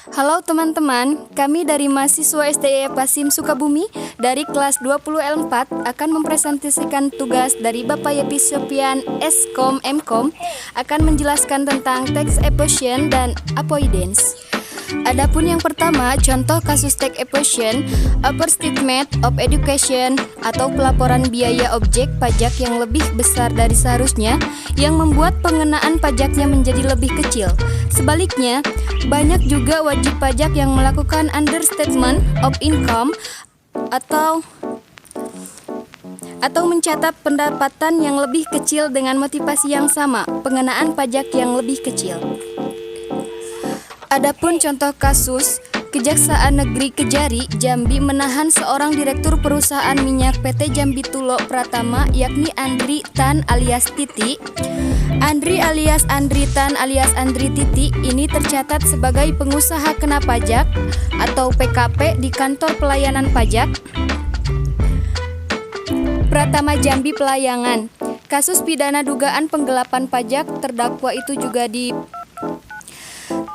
Halo teman-teman, kami dari mahasiswa STI Pasim Sukabumi dari kelas 20L4 akan mempresentasikan tugas dari Bapak Yepi Sopian Skom Mkom akan menjelaskan tentang tax evasion dan avoidance. Adapun yang pertama, contoh kasus tax evasion, overstatement of education atau pelaporan biaya objek pajak yang lebih besar dari seharusnya yang membuat pengenaan pajaknya menjadi lebih kecil. Sebaliknya, banyak juga wajib pajak yang melakukan understatement of income atau mencatat pendapatan yang lebih kecil dengan motivasi yang sama, pengenaan pajak yang lebih kecil. Adapun contoh kasus, Kejaksaan Negeri Kejari, Jambi menahan seorang direktur perusahaan minyak PT Jambi Tulo Pratama yakni Andri Tan alias Titi. Andri alias Andri Tan alias Andri Titi ini tercatat sebagai pengusaha kena pajak atau PKP di Kantor Pelayanan Pajak Pratama Jambi Pelayangan. Kasus pidana dugaan penggelapan pajak, terdakwa itu juga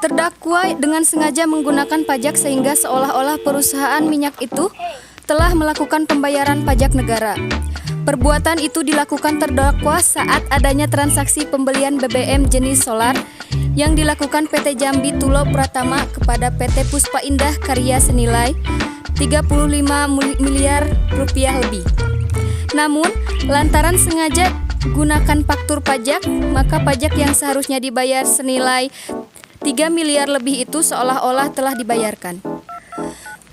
terdakwa dengan sengaja menggunakan pajak sehingga seolah-olah perusahaan minyak itu telah melakukan pembayaran pajak negara. Perbuatan itu dilakukan terdakwa saat adanya transaksi pembelian BBM jenis solar yang dilakukan PT Jambi Tulo Pratama kepada PT Puspa Indah Karya senilai 35 miliar rupiah lebih. Namun, lantaran sengaja gunakan faktur pajak, maka pajak yang seharusnya dibayar senilai 3 miliar lebih itu seolah-olah telah dibayarkan.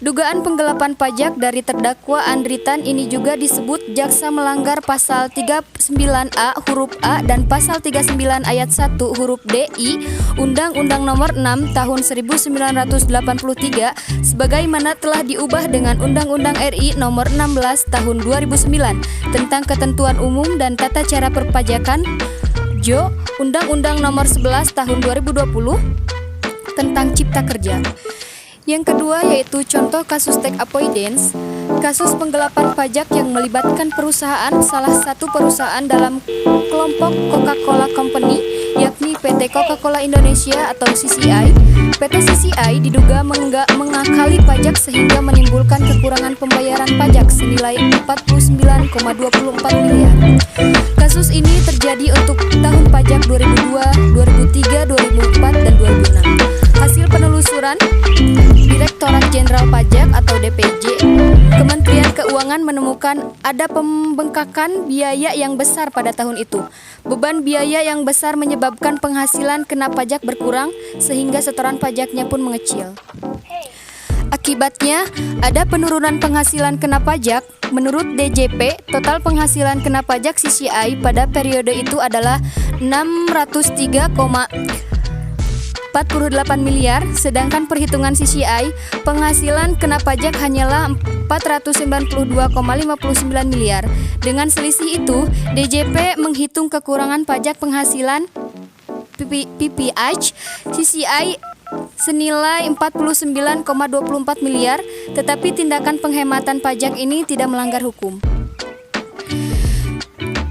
Dugaan penggelapan pajak dari terdakwa Andri Tan ini juga disebut jaksa melanggar pasal 39A huruf A dan pasal 39 ayat 1 huruf DI Undang-Undang Nomor 6 Tahun 1983 sebagaimana telah diubah dengan Undang-Undang RI Nomor 16 Tahun 2009 tentang ketentuan umum dan tata cara perpajakan Jo Undang-Undang Nomor 11 Tahun 2020 tentang Cipta Kerja. Yang kedua yaitu contoh kasus tax avoidance, kasus penggelapan pajak yang melibatkan perusahaan salah satu perusahaan dalam kelompok Coca-Cola Company yakni PT Coca-Cola Indonesia atau CCI. PT CCI diduga mengakali pajak sehingga menimbulkan kekurangan pembayaran pajak senilai 49,24 miliar. Kasus ini terjadi untuk tahun pajak 2002, 2003, 2004, dan 2006. Hasil penelusuran Direktorat Jenderal Pajak atau DPJ Kementerian Keuangan menemukan ada pembengkakan biaya yang besar pada tahun itu. Beban biaya yang besar menyebabkan penghasilan kena pajak berkurang sehingga setoran pajaknya pun mengecil. Akibatnya, ada penurunan penghasilan kena pajak. Menurut DJP, total penghasilan kena pajak CCI pada periode itu adalah 603,48 miliar, sedangkan perhitungan CCI, penghasilan kena pajak hanyalah 492,59 miliar. Dengan selisih itu, DJP menghitung kekurangan pajak penghasilan PPH CCI senilai 49,24 miliar, tetapi tindakan penghematan pajak ini tidak melanggar hukum.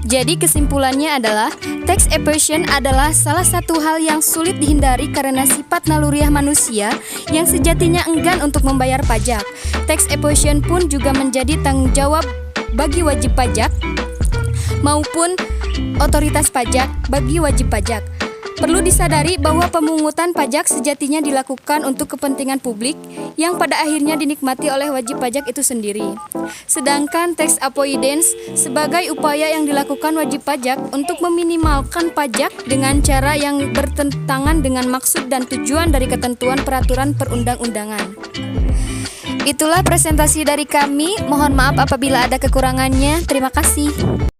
Jadi kesimpulannya adalah tax evasion adalah salah satu hal yang sulit dihindari karena sifat naluriah manusia yang sejatinya enggan untuk membayar pajak. Tax evasion pun juga menjadi tanggung jawab bagi wajib pajak maupun otoritas pajak bagi wajib pajak. Perlu disadari bahwa pemungutan pajak sejatinya dilakukan untuk kepentingan publik yang pada akhirnya dinikmati oleh wajib pajak itu sendiri. Sedangkan tax avoidance sebagai upaya yang dilakukan wajib pajak untuk meminimalkan pajak dengan cara yang bertentangan dengan maksud dan tujuan dari ketentuan peraturan perundang-undangan. Itulah presentasi dari kami. Mohon maaf apabila ada kekurangannya. Terima kasih.